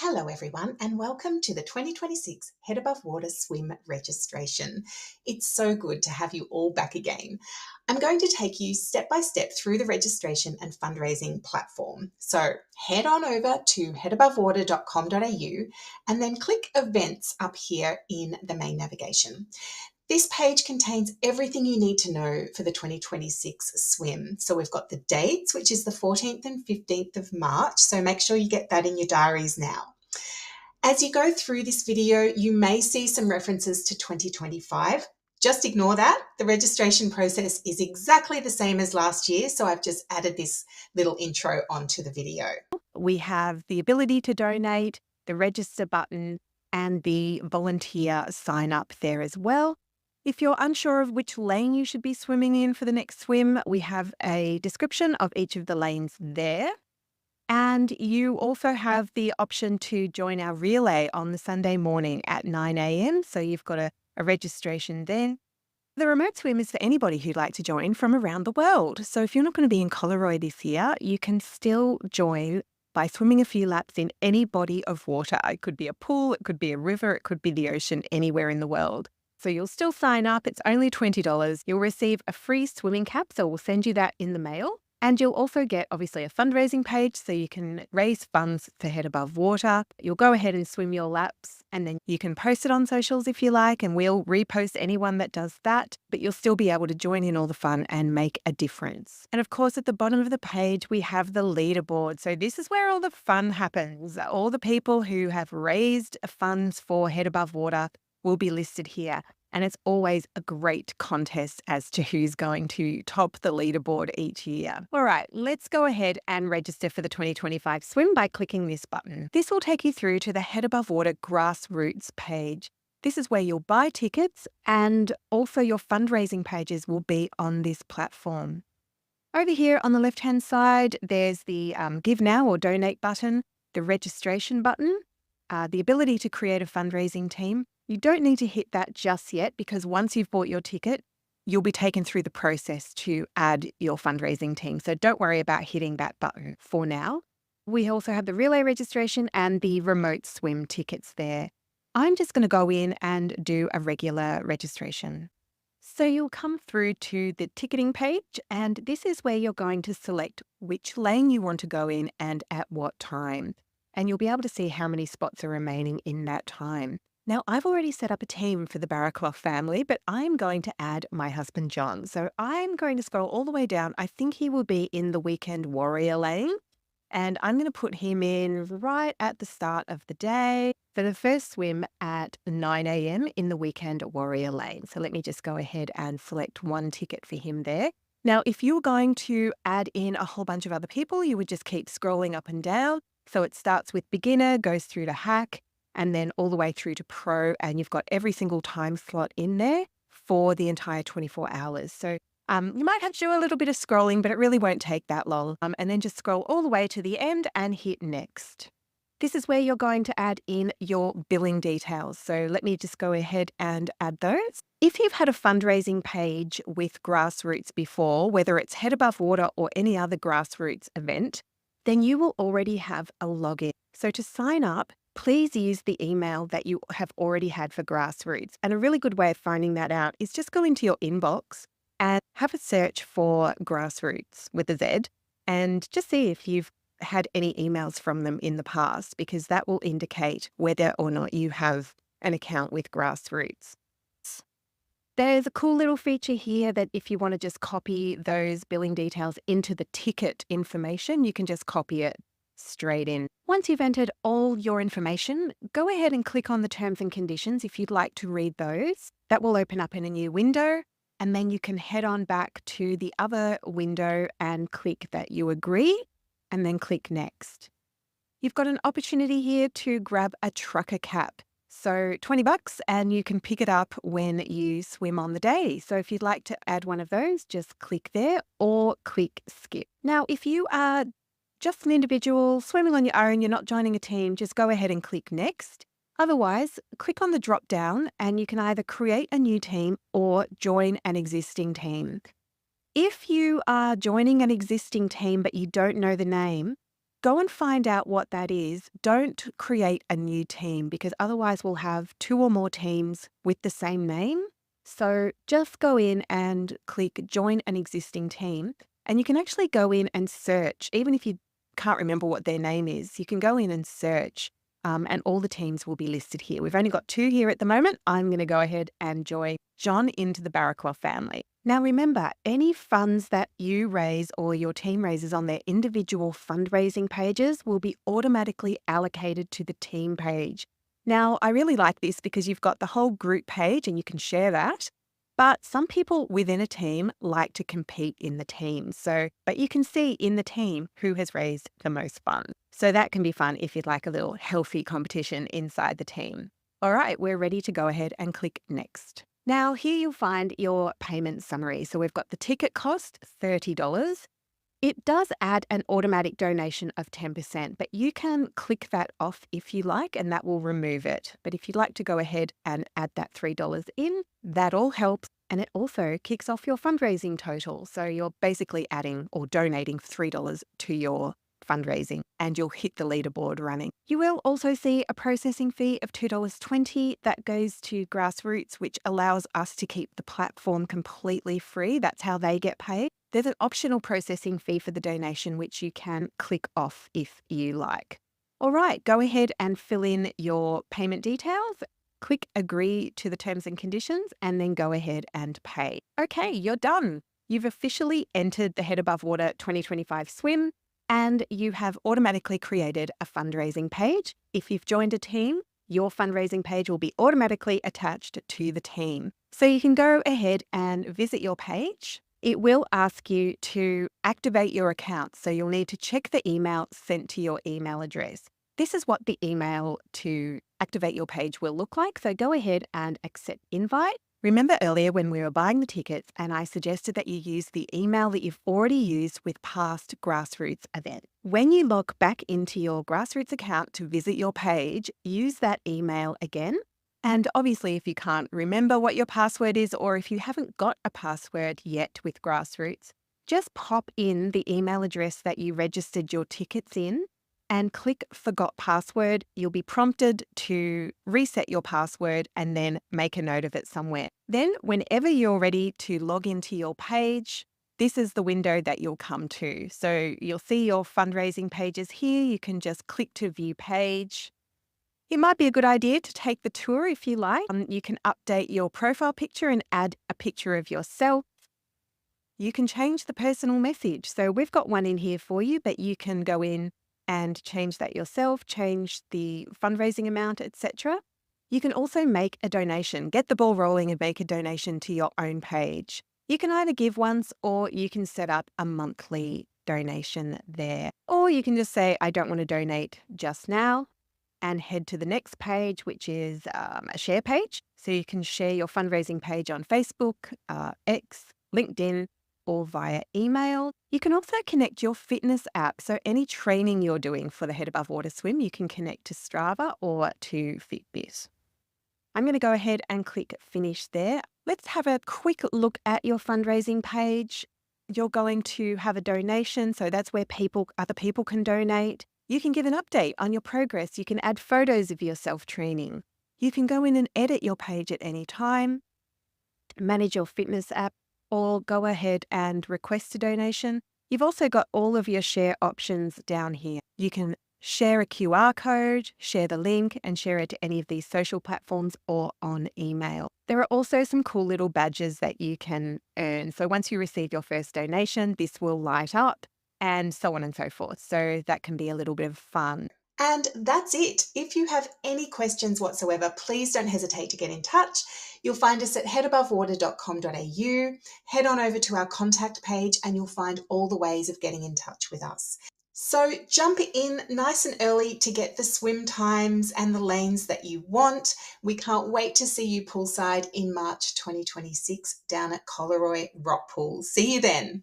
Hello everyone and welcome to the 2026 Head Above Water Swim registration. It's so good to have you all back again. I'm going to take you step by step through the registration and fundraising platform. So head on over to headabovewater.com.au and then click events up here in the main navigation. This page contains everything you need to know for the 2026 swim. So we've got the dates, which is the 14th and 15th of March. So make sure you get that in your diaries now. As you go through this video, you may see some references to 2025. Just ignore that. The registration process is exactly the same as last year. So I've just added this little intro onto the video. We have the ability to donate, the register button, and the volunteer sign up there as well. If you're unsure of which lane you should be swimming in for the next swim, we have a description of each of the lanes there. And you also have the option to join our relay on the Sunday morning at 9 a.m. So you've got a registration then. The remote swim is for anybody who'd like to join from around the world. So if you're not going to be in Collaroy this year, you can still join by swimming a few laps in any body of water. It could be a pool, it could be a river, it could be the ocean, anywhere in the world. So you'll still sign up. It's only $20. You'll receive a free swimming cap, so we'll send you that in the mail. And you'll also get, obviously, a fundraising page so you can raise funds for Head Above Water. You'll go ahead and swim your laps and then you can post it on socials if you like, and we'll repost anyone that does that. But you'll still be able to join in all the fun and make a difference. And of course, at the bottom of the page, we have the leaderboard. So this is where all the fun happens. All the people who have raised funds for Head Above Water will be listed here. And it's always a great contest as to who's going to top the leaderboard each year. All right, let's go ahead and register for the 2025 swim by clicking this button. This will take you through to the Head Above Water grassroots page. This is where you'll buy tickets, and also your fundraising pages will be on this platform. Over here on the left-hand side, there's the Give Now or Donate button, the registration button, the ability to create a fundraising team. You don't need to hit that just yet because once you've bought your ticket, you'll be taken through the process to add your fundraising team. So don't worry about hitting that button for now. We also have the relay registration and the remote swim tickets there. I'm just going to go in and do a regular registration. So you'll come through to the ticketing page, and this is where you're going to select which lane you want to go in and at what time. And you'll be able to see how many spots are remaining in that time. Now, I've already set up a team for the Barraclough family, but I'm going to add my husband, John. So I'm going to scroll all the way down. I think he will be in the Weekend Warrior lane, and I'm going to put him in right at the start of the day for the first swim at 9 a.m. in the Weekend Warrior lane. So let me just go ahead and select one ticket for him there. Now, if you're going to add in a whole bunch of other people, you would just keep scrolling up and down. So it starts with beginner, goes through to hack, and then all the way through to pro, and you've got every single time slot in there for the entire 24 hours. So you might have to do a little bit of scrolling, but it really won't take that long. And then just scroll all the way to the end and hit next. This is where you're going to add in your billing details. So let me just go ahead and add those. If you've had a fundraising page with Grassroots before, whether it's Head Above Water or any other Grassroots event, then you will already have a login. So to sign up, please use the email that you have already had for Grassroots. And a really good way of finding that out is just go into your inbox and have a search for Grassroots with a Z and just see if you've had any emails from them in the past, because that will indicate whether or not you have an account with Grassroots. There's a cool little feature here that if you want to just copy those billing details into the ticket information, you can just copy it straight in. Once you've entered all your information, go ahead and click on the terms and conditions if you'd like to read those. That will open up in a new window, and then you can head on back to the other window and click that you agree, and then click next. You've got an opportunity here to grab a trucker cap. So $20 and you can pick it up when you swim on the day. So if you'd like to add one of those, just click there or click skip. Now, if you are just an individual swimming on your own, you're not joining a team, just go ahead and click next. Otherwise, click on the drop down and you can either create a new team or join an existing team. If you are joining an existing team but you don't know the name, Go and find out what that is. Don't create a new team because otherwise we'll have 2 or more teams with the same name. So just go in and click join an existing team, and you can actually go in and search. Even if you can't remember what their name is, you can go in and search, and all the teams will be listed here. We've only got 2 here at the moment. I'm going to go ahead and join John into the Barraquah family. Now remember, any funds that you raise or your team raises on their individual fundraising pages will be automatically allocated to the team page. Now, I really like this because you've got the whole group page and you can share that. But some people within a team like to compete in the team. But you can see in the team who has raised the most funds. So that can be fun if you'd like a little healthy competition inside the team. All right, we're ready to go ahead and click next. Now, here you'll find your payment summary. So we've got the ticket cost, $30. It does add an automatic donation of 10%, but you can click that off if you like, and that will remove it. But if you'd like to go ahead and add that $3 in, that all helps. And it also kicks off your fundraising total. So you're basically adding or donating $3 to your fundraising, and you'll hit the leaderboard running. You will also see a processing fee of $2.20 that goes to Grassroots, which allows us to keep the platform completely free. That's how they get paid. There's an optional processing fee for the donation, which you can click off if you like. All right, go ahead and fill in your payment details. Click agree to the terms and conditions, and then go ahead and pay. Okay, you're done. You've officially entered the Head Above Water 2025 swim, and you have automatically created a fundraising page. If you've joined a team, your fundraising page will be automatically attached to the team. So you can go ahead and visit your page. It will ask you to activate your account. So you'll need to check the email sent to your email address. This is what the email to activate your page will look like. So go ahead and accept invite. Remember earlier when we were buying the tickets and I suggested that you use the email that you've already used with past Grassroots events. When you log back into your Grassroots account to visit your page, use that email again. And obviously, if you can't remember what your password is, or if you haven't got a password yet with Grassroots, just pop in the email address that you registered your tickets in and click Forgot Password. You'll be prompted to reset your password and then make a note of it somewhere. Then, whenever you're ready to log into your page, this is the window that you'll come to. So you'll see your fundraising pages here. You can just click to view page. It might be a good idea to take the tour if you like. You can update your profile picture and add a picture of yourself. You can change the personal message. So we've got one in here for you, but you can go in and change that yourself, change the fundraising amount, etc. You can also make a donation, get the ball rolling and make a donation to your own page. You can either give once or you can set up a monthly donation there. Or you can just say, I don't want to donate just now, and head to the next page, which is a share page. So you can share your fundraising page on Facebook, X, LinkedIn, or via email. You can also connect your fitness app. So any training you're doing for the Head Above Water swim, you can connect to Strava or to Fitbit. I'm going to go ahead and click finish there. Let's have a quick look at your fundraising page. You're going to have a donation. So that's where other people can donate. You can give an update on your progress. You can add photos of yourself training. You can go in and edit your page at any time, manage your fitness app, or go ahead and request a donation. You've also got all of your share options down here. You can share a QR code, share the link, and share it to any of these social platforms or on email. There are also some cool little badges that you can earn. So once you receive your first donation, this will light up, and so on and so forth. So that can be a little bit of fun. And that's it. If you have any questions whatsoever, please don't hesitate to get in touch. You'll find us at headabovewater.com.au. Head on over to our contact page and you'll find all the ways of getting in touch with us. So jump in nice and early to get the swim times and the lanes that you want. We can't wait to see you poolside in March 2026 down at Collaroy Rockpool. See you then.